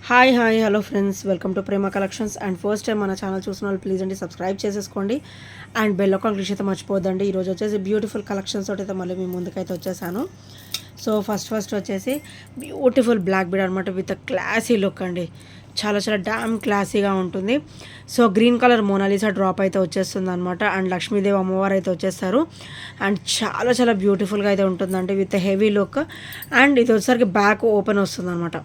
Hi hello friends, welcome to Prema collections. And first time మన channel చూసిన వాళ్ళు please అండి సబ్స్క్రైబ్ చేసేసుకోండి అండ్ బెల్ ఐకాన్ క్లిక్ అయితే మర్చిపోద్దండి. ఈరోజు వచ్చేసి బ్యూటిఫుల్ కలెక్షన్స్ తోటి అయితే మళ్ళీ మీ ముందుకైతే వచ్చేసాను. సో ఫస్ట్ వచ్చేసి బ్యూటిఫుల్ బ్లాక్ బీడ్ అనమాట విత్ క్లాసీ లుక్ అండి. చాలా చాలా డామ్ క్లాసీగా ఉంటుంది. So green colour Mona Lisa drop అయితే వచ్చేస్తుంది అనమాట. అండ్ లక్ష్మీదేవి అమ్మవారు అయితే వచ్చేస్తారు. అండ్ చాలా చాలా బ్యూటిఫుల్గా అయితే ఉంటుందండి విత్ హెవీ లుక్. అండ్ ఇది వచ్చేసరికి బ్యాక్ ఓపెన్ వస్తుంది అనమాట.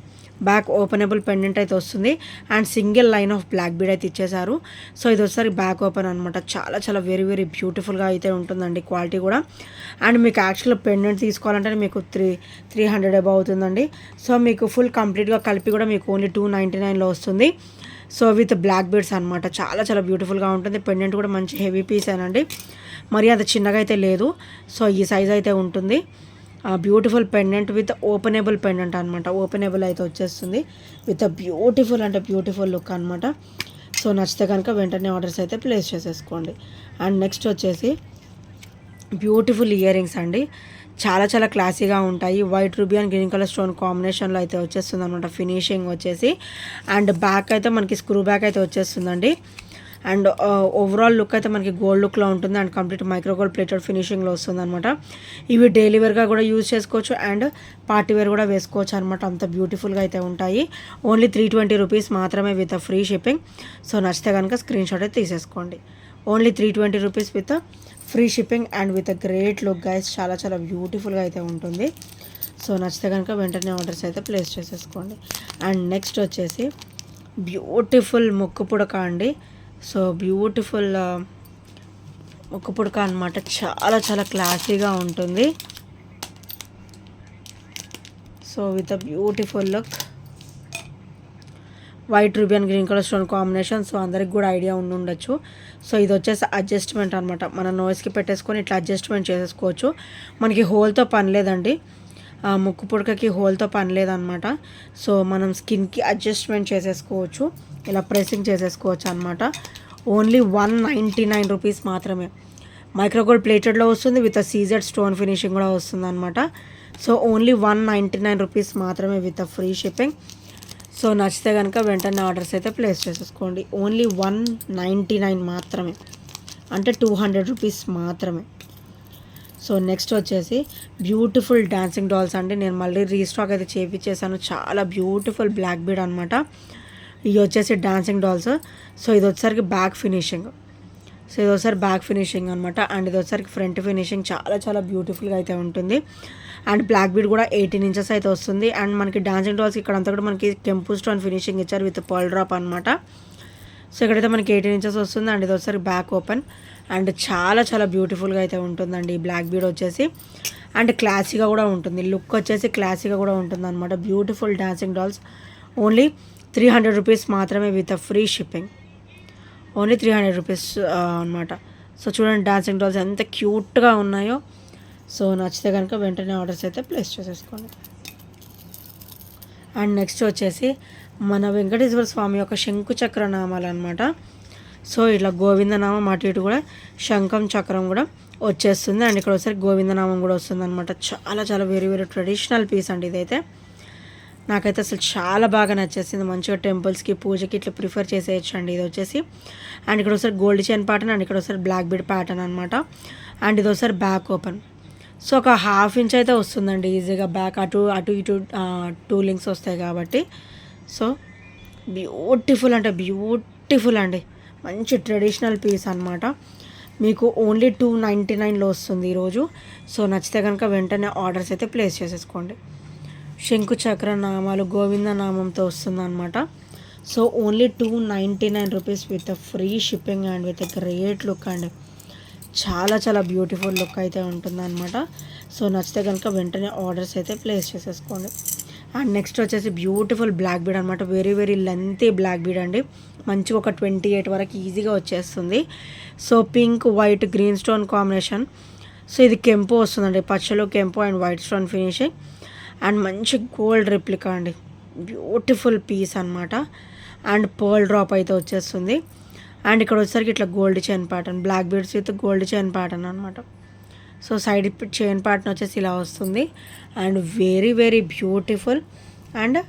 బ్యాక్ ఓపెనబుల్ పెండెంట్ అయితే వస్తుంది. And single line of black bead అయితే ఇచ్చేసారు. సో ఇది వచ్చేసరికి బ్యాక్ ఓపెన్ అనమాట. చాలా చాలా వెరీ వెరీ బ్యూటిఫుల్గా అయితే ఉంటుందండి క్వాలిటీ కూడా. అండ్ మీకు యాక్చువల్గా పెండెంట్ తీసుకోవాలంటే మీకు 300 అబౌవ్ అవుతుందండి. సో మీకు ఫుల్ కంప్లీట్గా కలిపి కూడా మీకు ఓన్లీ 299లో వస్తుంది. సో విత్ బ్లాక్ బీడ్స్ అనమాట. చాలా చాలా బ్యూటిఫుల్గా ఉంటుంది. పెండెంట్ కూడా మంచి హెవీ పీస్ ఏనండి, మరి అంత చిన్నగా అయితే లేదు. సో ఈ సైజ్ అయితే ఉంటుంది. Beautiful pendant with openable pendant అనమాట. ఓపెనబుల్ అయితే వచ్చేస్తుంది విత్ బ్యూటిఫుల్ అంటే బ్యూటిఫుల్ లుక్ అనమాట. సో నచ్చితే కనుక వెంటనే ఆర్డర్స్ అయితే ప్లేస్ చేసేసుకోండి. అండ్ నెక్స్ట్ వచ్చేసి బ్యూటిఫుల్ ఇయర్ రింగ్స్ అండి. చాలా చాలా క్లాసీగా ఉంటాయి. White ruby and green colour stone కాంబినేషన్లో అయితే వచ్చేస్తుంది అనమాట ఫినిషింగ్ వచ్చేసి. అండ్ బ్యాక్ అయితే మనకి స్క్రూ బ్యాక్ అయితే వచ్చేస్తుందండి. అండ్ ఓవరాల్ లుక్ అయితే మనకి గోల్డ్ లుక్లో ఉంటుంది. And complete micro gold plated ఫినిషింగ్లో వస్తుంది అనమాట. ఇవి డైలీ వేర్గా కూడా యూజ్ చేసుకోవచ్చు అండ్ పార్టీ వేర్ కూడా వేసుకోవచ్చు అనమాట. అంత బ్యూటిఫుల్గా అయితే ఉంటాయి. ఓన్లీ 320 రూపీస్ మాత్రమే విత్ ఫ్రీ షిప్పింగ్. సో నచ్చితే కనుక స్క్రీన్ షాట్ అయితే తీసేసుకోండి. Only 320 rupees with free shipping and with great look guys. చాలా చాలా బ్యూటిఫుల్గా అయితే ఉంటుంది. సో నచ్చితే కనుక వెంటనే ఆర్డర్స్ అయితే ప్లేస్ చేసేసుకోండి. అండ్ నెక్స్ట్ వచ్చేసి బ్యూటిఫుల్ ముక్కు పుడక అండి. సో బ్యూటిఫుల్ ముక్కు పుడక అనమాట. చాలా చాలా క్లాసీగా ఉంటుంది. So with beautiful look, white ruby and green colour stone combination. So అందరికి కూడా ఐడియా ఉండొచ్చు. సో ఇది వచ్చేసి అడ్జస్ట్మెంట్ అనమాట. మన నోస్కి పెట్టేసుకొని ఇట్లా అడ్జస్ట్మెంట్ చేసేసుకోవచ్చు. మనకి హోల్తో పని లేదండి. ముక్కు పుడకకి హోల్తో పని లేదనమాట. సో మనం స్కిన్కి అడ్జస్ట్మెంట్ చేసేసుకోవచ్చు, ఇలా ప్రెస్సింగ్ చేసేసుకోవచ్చు అనమాట. ఓన్లీ 199 రూపీస్ మాత్రమే. మైక్రోగోల్డ్ ప్లేటెడ్లో వస్తుంది విత్ సీజెడ్ స్టోన్ ఫినిషింగ్ కూడా వస్తుంది అనమాట. సో ఓన్లీ 199 రూపీస్ మాత్రమే విత్ ఫ్రీ షిప్పింగ్. సో నచ్చితే కనుక వెంటనే ఆర్డర్స్ అయితే ప్లేస్ చేసేసుకోండి. ఓన్లీ 199 మాత్రమే, అంటే 200 రూపీస్ మాత్రమే. సో నెక్స్ట్ వచ్చేసి బ్యూటిఫుల్ డాన్సింగ్ డాల్స్ అండి. నేను మళ్ళీ రీస్టాక్ అయితే చేపించేసాను. చాలా బ్యూటిఫుల్ బ్లాక్ బీడ్ అనమాట. ఇవి వచ్చేసి డాన్సింగ్ డాల్స్. సో ఇది వచ్చేసరికి బ్యాక్ ఫినిషింగ్. సో ఇది వచ్చేసరికి బ్యాక్ ఫినిషింగ్ అనమాట. అండ్ ఇది వచ్చేసరికి ఫ్రంట్ ఫినిషింగ్. చాలా చాలా బ్యూటిఫుల్గా అయితే ఉంటుంది. అండ్ బ్లాక్ బీడ్ కూడా 18 ఇంచెస్ అయితే వస్తుంది. అండ్ మనకి డాన్సింగ్ డాల్స్ ఇక్కడ అంతా కూడా మనకి కెంపు స్టోన్ ఫినిషింగ్ ఇచ్చారు విత్ పర్ల్ డ్రాప్ అనమాట. సో ఇక్కడైతే మనకి 18 ఇంచెస్ వస్తుంది. అండ్ ఇది వచ్చేసరికి బ్యాక్ ఓపెన్. అండ్ చాలా చాలా బ్యూటిఫుల్గా అయితే ఉంటుందండి ఈ బ్లాక్ బీడ్ వచ్చేసి. అండ్ క్లాసీగా కూడా ఉంటుంది. లుక్ వచ్చేసి క్లాసీగా కూడా ఉంటుంది అనమాట. Beautiful dancing dolls. Only 300 rupees మాత్రమే with free shipping. Only 300 rupees అనమాట. సో చూడండి డాన్సింగ్ డాల్స్ ఎంత క్యూట్గా ఉన్నాయో. సో నచ్చితే కనుక వెంటనే ఆర్డర్స్ అయితే ప్లేస్ చేసేసుకోండి. అండ్ నెక్స్ట్ వచ్చేసి మన వెంకటేశ్వర స్వామి యొక్క శంకు చక్ర నామాలు అనమాట. సో ఇట్లా గోవిందనామం అటు ఇటు కూడా శంఖం చక్రం కూడా వచ్చేస్తుంది. అండ్ ఇక్కడ ఒకసారి గోవిందనామం కూడా వస్తుంది అనమాట. చాలా చాలా వెరీ వెరీ ట్రెడిషనల్ పీస్ అండి ఇదైతే. నాకైతే అసలు చాలా బాగా నచ్చేసింది. మంచిగా టెంపుల్స్కి పూజకి ఇట్లా ప్రిఫర్ చేసేయచ్చు అండి ఇది వచ్చేసి. అండ్ ఇక్కడ ఒకసారి గోల్డ్ చైన్ ప్యాటర్న్ అండ్ ఇక్కడ ఒకసారి బ్లాక్ బీడ్ ప్యాటర్న్ అనమాట. అండ్ ఇది ఒకసారి బ్యాక్ ఓపెన్. సో ఒక 1/2 ఇంచ్ అయితే వస్తుందండి ఈజీగా. బ్యాక్ అటు ఇటు 2 లింక్స్ వస్తాయి కాబట్టి. సో బ్యూటిఫుల్ అంటే బ్యూటిఫుల్ అండి. మంచి ట్రెడిషనల్ పీస్ అనమాట. మీకు ఓన్లీ 299లో వస్తుంది ఈరోజు. సో నచ్చితే కనుక వెంటనే ఆర్డర్స్ అయితే ప్లేస్ చేసేసుకోండి. శంకు చక్ర నామాలు గోవింద నామంతో వస్తుంది అనమాట. So only 299 rupees with free shipping and with great look అండి. చాలా చాలా బ్యూటిఫుల్ లుక్ అయితే ఉంటుందన్నమాట. సో నచ్చితే కనుక వెంటనే ఆర్డర్స్ అయితే ప్లేస్ చేసేసుకోండి. అండ్ నెక్స్ట్ వచ్చేసి బ్యూటిఫుల్ బ్లాక్ బీడ్ అనమాట. Very very lengthy black bead అండి. మంచిగా ఒక 28 వరకు ఈజీగా వచ్చేస్తుంది. So pink white green stone combination. So ఇది కెంపు వస్తుందండి. పచ్చలో కెంపు and white stone finishing. And మంచి గోల్డ్ రెప్లికా అండి. బ్యూటిఫుల్ పీస్ అనమాట. అండ్ పర్ల్ డ్రాప్ అయితే వచ్చేస్తుంది. అండ్ ఇక్కడ వచ్చేసరికి ఇట్లా gold chain pattern, black beads with gold chain pattern అనమాట. సో సైడ్ చైన్ ప్యాటర్న్ వచ్చేసి ఇలా వస్తుంది. And very very beautiful. And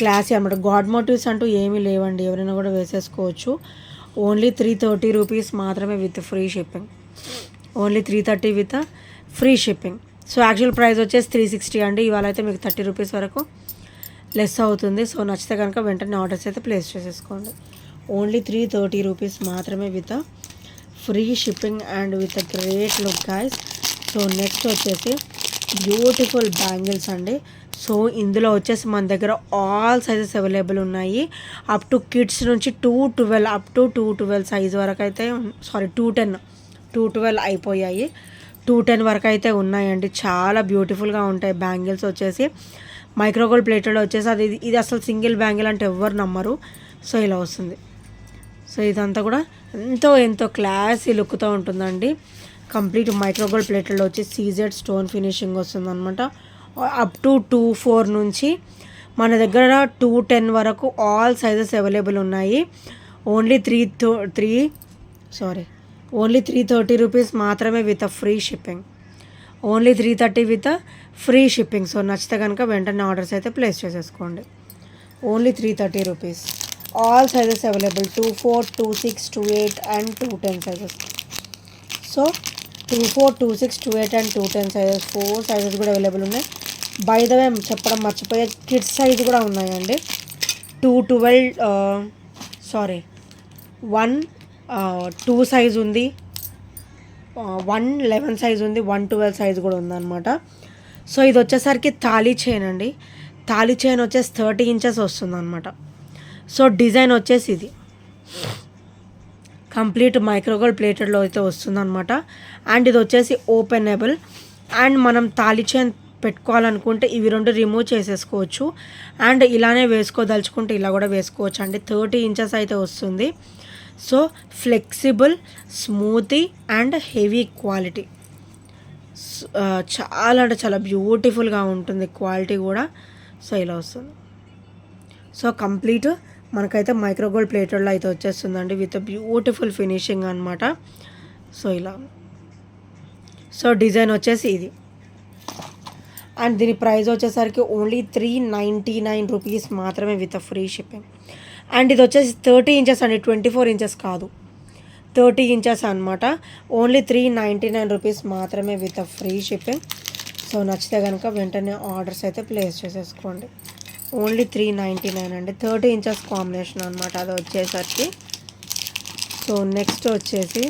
classy అనమాట. గాడ్ మోటివ్స్ అంటూ ఏమీ లేవండి, ఎవరైనా కూడా వేసేసుకోవచ్చు. ఓన్లీ 330 రూపీస్ మాత్రమే with free shipping. Only 330 with free shipping. So actual price వచ్చేసి 360 అండి. ఇవాళ అయితే మీకు 30 రూపీస్ వరకు లెస్ అవుతుంది. సో నచ్చితే కనుక వెంటనే ఆర్డర్స్ అయితే ప్లేస్ చేసేసుకోండి. ఓన్లీ 330 రూపీస్ మాత్రమే with free shipping and with great look guys. So next వచ్చేసి బ్యూటిఫుల్ బ్యాంగిల్స్ అండి. సో ఇందులో వచ్చేసి మన దగ్గర ఆల్ సైజెస్ అవైలబుల్ ఉన్నాయి. అప్ టు కిడ్స్ నుంచి 212 అప్ టు 212 సైజ్ వరకు అయితే, సారీ 212 అయిపోయాయి. 210 వరకు అయితే ఉన్నాయండి. చాలా బ్యూటిఫుల్గా ఉంటాయి బ్యాంగిల్స్ వచ్చేసి. మైక్రోగోల్డ్ ప్లేటెడ్లో వచ్చేసి ఇది అసలు సింగిల్ బ్యాంగిల్ అంటే ఎవ్వరు నమ్మరు. సో ఇలా వస్తుంది. సో ఇదంతా కూడా ఎంతో క్లాసీ లుక్తో ఉంటుందండి. కంప్లీట్ మైక్రోగోల్డ్ ప్లేటెడ్లో వచ్చి సీజెడ్ స్టోన్ ఫినిషింగ్ వస్తుంది అనమాట. అప్ టు 24 నుంచి మన దగ్గర 210 వరకు ఆల్ సైజెస్ అవైలబుల్ ఉన్నాయి. ఓన్లీ 330 రూపీస్ మాత్రమే with free shipping. Only 330 with free shipping. So నచ్చితే కనుక వెంటనే ఆర్డర్స్ అయితే ప్లేస్ చేసేసుకోండి. Only 330 rupees. All sizes available 24, 26, 28 and 210 sizes. So 24, 26, 28 and 210 sizes 4 sizes కూడా అవైలబుల్ ఉన్నాయి. బై ద వే చెప్పడం మర్చిపోయే, కిడ్స్ సైజ్ కూడా ఉన్నాయండి. 2 సైజ్ ఉంది, 111 సైజ్ ఉంది, 112 సైజ్ కూడా ఉందన్నమాట. సో ఇది వచ్చేసరికి తాళీ చైన్ అండి. తాళీ చైన్ వచ్చేసి 30 ఇంచెస్ వస్తుంది అనమాట. సో డిజైన్ వచ్చేసి ఇది కంప్లీట్ మైక్రోగోల్డ్ ప్లేటెడ్లో అయితే వస్తుందన్నమాట. అండ్ ఇది వచ్చేసి ఓపెనబుల్. అండ్ మనం తాళీ చైన్ పెట్టుకోవాలనుకుంటే ఇవి 2 రిమూవ్ చేసేసుకోవచ్చు. అండ్ ఇలానే వేసుకోదలుచుకుంటే ఇలా కూడా వేసుకోవచ్చు అండి. 30 ఇంచెస్ అయితే వస్తుంది. So flexible, smoothie and heavy quality. చాలా అంటే చాలా బ్యూటిఫుల్గా ఉంటుంది క్వాలిటీ కూడా. సో ఇలా వస్తుంది. సో కంప్లీట్ మనకైతే మైక్రోగోల్డ్ ప్లేటెడ్లో అయితే వచ్చేస్తుందండి విత్ బ్యూటిఫుల్ ఫినిషింగ్ అనమాట. సో ఇలా. సో డిజైన్ వచ్చేసి ఇది. అండ్ దీని ప్రైస్ వచ్చేసరికి ఓన్లీ 399 రూపీస్ మాత్రమే విత్ ఫ్రీ షిప్పింగ్. అండ్ ఇది వచ్చేసి 30 ఇంచెస్ అండి, 24 ఇంచెస్ కాదు, 30 ఇంచెస్ అనమాట. ఓన్లీ 399 రూపీస్ మాత్రమే విత్ ఫ్రీ షిప్పింగ్. సో నచ్చితే కనుక వెంటనే ఆర్డర్స్ అయితే ప్లేస్ చేసేసుకోండి. ఓన్లీ 399 అండి. 30 ఇంచెస్ కాంబినేషన్ అనమాట అది వచ్చేసరికి. సో నెక్స్ట్ వచ్చేసి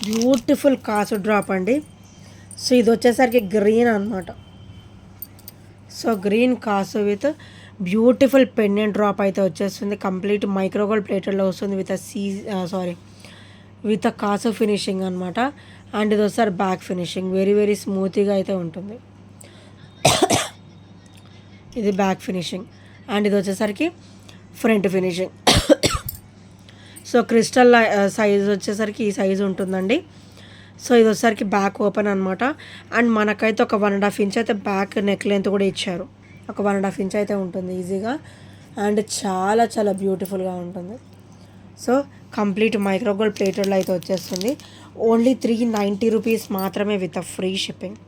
బ్యూటిఫుల్ కాసు డ్రాప్ అండి. సో ఇది వచ్చేసరికి గ్రీన్ అనమాట. సో గ్రీన్ కాసు విత్ బ్యూటిఫుల్ పెండెంట్ డ్రాప్ అయితే వచ్చేస్తుంది. కంప్లీట్ మైక్రోగోల్డ్ ప్లేటెడ్లో వస్తుంది విత్ కాసు ఫినిషింగ్ అనమాట. అండ్ ఇది వచ్చేసరి బ్యాక్ ఫినిషింగ్ వెరీ స్మూత్గా అయితే ఉంటుంది. ఇది బ్యాక్ ఫినిషింగ్. అండ్ ఇది వచ్చేసరికి front finishing. So crystal size వచ్చేసరికి ఈ సైజు ఉంటుందండి. సో ఇది వచ్చేసరికి బ్యాక్ ఓపెన్ అనమాట. అండ్ మనకైతే ఒక 1.5 ఇంచ్ అయితే బ్యాక్ నెక్ లెంత్ కూడా ఇచ్చారు. ఒక 1.5 ఇంచ్ అయితే ఉంటుంది ఈజీగా. అండ్ చాలా చాలా బ్యూటిఫుల్గా ఉంటుంది. సో కంప్లీట్ మైక్రోగోల్డ్ ప్లేటెడ్లో అయితే వచ్చేస్తుంది. ఓన్లీ 390 రూపీస్ మాత్రమే with free shipping.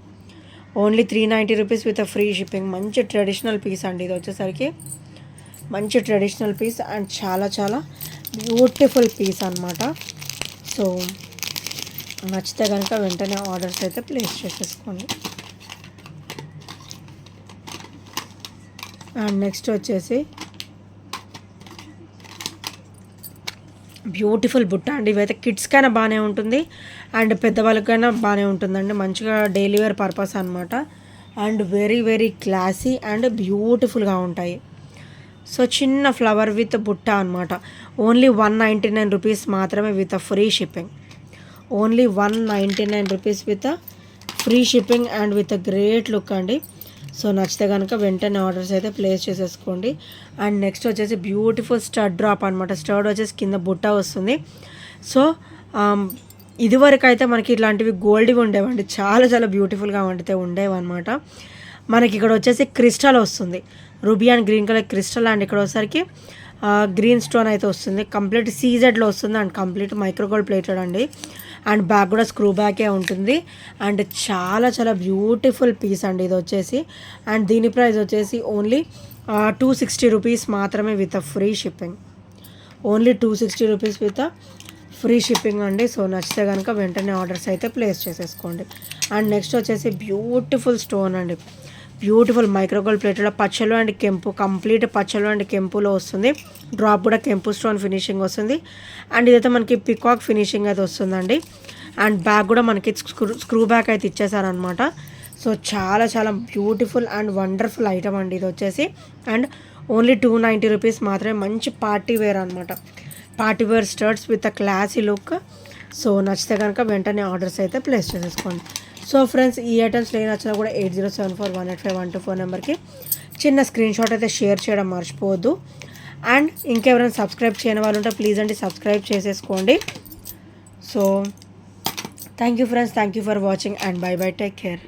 Only 390 rupees with free shipping. మంచి ట్రెడిషనల్ పీస్ అండి ఇది వచ్చేసరికి. మంచి ట్రెడిషనల్ పీస్ అండ్ చాలా చాలా బ్యూటిఫుల్ పీస్ అనమాట. సో నచ్చితే కనుక వెంటనే ఆర్డర్స్ అయితే ప్లేస్ చేసేసుకోండి. అండ్ నెక్స్ట్ వచ్చేసి బ్యూటిఫుల్ బుట్ట అండి. ఇవైతే కిడ్స్కైనా బాగానే ఉంటుంది అండ్ పెద్దవాళ్ళకైనా బాగానే ఉంటుందండి. మంచిగా డైలీ వేర్ పర్పస్ అనమాట. అండ్ వెరీ క్లాసీ అండ్ బ్యూటిఫుల్గా ఉంటాయి. సో చిన్న ఫ్లవర్ విత్ బుట్ట అనమాట. ఓన్లీ 199 రూపీస్ మాత్రమే with free shipping. Only 199 rupees with free shipping and with great look అండి. సో నచ్చితే కనుక వెంటనే ఆర్డర్స్ అయితే ప్లేస్ చేసేసుకోండి. అండ్ నెక్స్ట్ వచ్చేసి బ్యూటిఫుల్ స్టడ్ డ్రాప్ అనమాట. స్టడ్ వచ్చేసి కింద బుట్ట వస్తుంది. సో ఇదివరకు అయితే మనకి ఇట్లాంటివి గోల్డ్వి ఉండేవండి. చాలా చాలా బ్యూటిఫుల్గా వండితే ఉండేవన్నమాట. మనకి ఇక్కడ వచ్చేసి క్రిస్టల్ వస్తుంది. Ruby and green colour crystal. And ఇక్కడ వచ్చేసరికి గ్రీన్ స్టోన్ అయితే వస్తుంది. కంప్లీట్ సీజెడ్లో వస్తుంది అండ్ కంప్లీట్ మైక్రోగోల్డ్ ప్లేటెడ్ అండి. అండ్ బ్యాక్ కూడా స్క్రూ బ్యాకే ఉంటుంది. అండ్ చాలా చాలా బ్యూటిఫుల్ పీస్ అండి ఇది వచ్చేసి. అండ్ దీని ప్రైస్ వచ్చేసి ఓన్లీ 260 రూపీస్ మాత్రమే with free shipping. Only 260 rupees with free shipping అండి. సో నచ్చితే కనుక వెంటనే ఆర్డర్స్ అయితే ప్లేస్ చేసేసుకోండి. అండ్ నెక్స్ట్ వచ్చేసి బ్యూటిఫుల్ స్టోన్ అండి. బ్యూటిఫుల్ మైక్రోగోల్డ్ ప్లేటెడ్ పచ్చలు అండ్ కెంపు, కంప్లీట్ పచ్చలు అండ్ కెంపులో వస్తుంది. డ్రాప్ కూడా కెంపు స్టోన్ ఫినిషింగ్ వస్తుంది. అండ్ ఇదైతే మనకి పికాక్ ఫినిషింగ్ అయితే వస్తుందండి. అండ్ బ్యాక్ కూడా మనకి స్క్రూ బ్యాక్ అయితే ఇచ్చేసారనమాట. సో చాలా చాలా బ్యూటిఫుల్ అండ్ వండర్ఫుల్ ఐటమ్ అండి ఇది వచ్చేసి. అండ్ ఓన్లీ 290 రూపీస్ మాత్రమే. మంచి పార్టీ వేర్ అనమాట. Party wear starts with a classy look. So నచ్చితే కనుక వెంటనే ఆర్డర్స్ అయితే ప్లేస్ చేసేసుకోండి. సో ఫ్రెండ్స్, ఈ ఐటమ్స్ నేను నచ్చినా కూడా 8074185124 నెంబర్కి చిన్న స్క్రీన్ షాట్ అయితే షేర్ చేయడం మర్చిపోవద్దు. అండ్ ఇంకెవరైనా సబ్స్క్రైబ్ చేయని వాళ్ళు ఉంటే ప్లీజ్ అండి సబ్స్క్రైబ్ చేసేసుకోండి. So thank you friends, thank you for watching and by by, take care.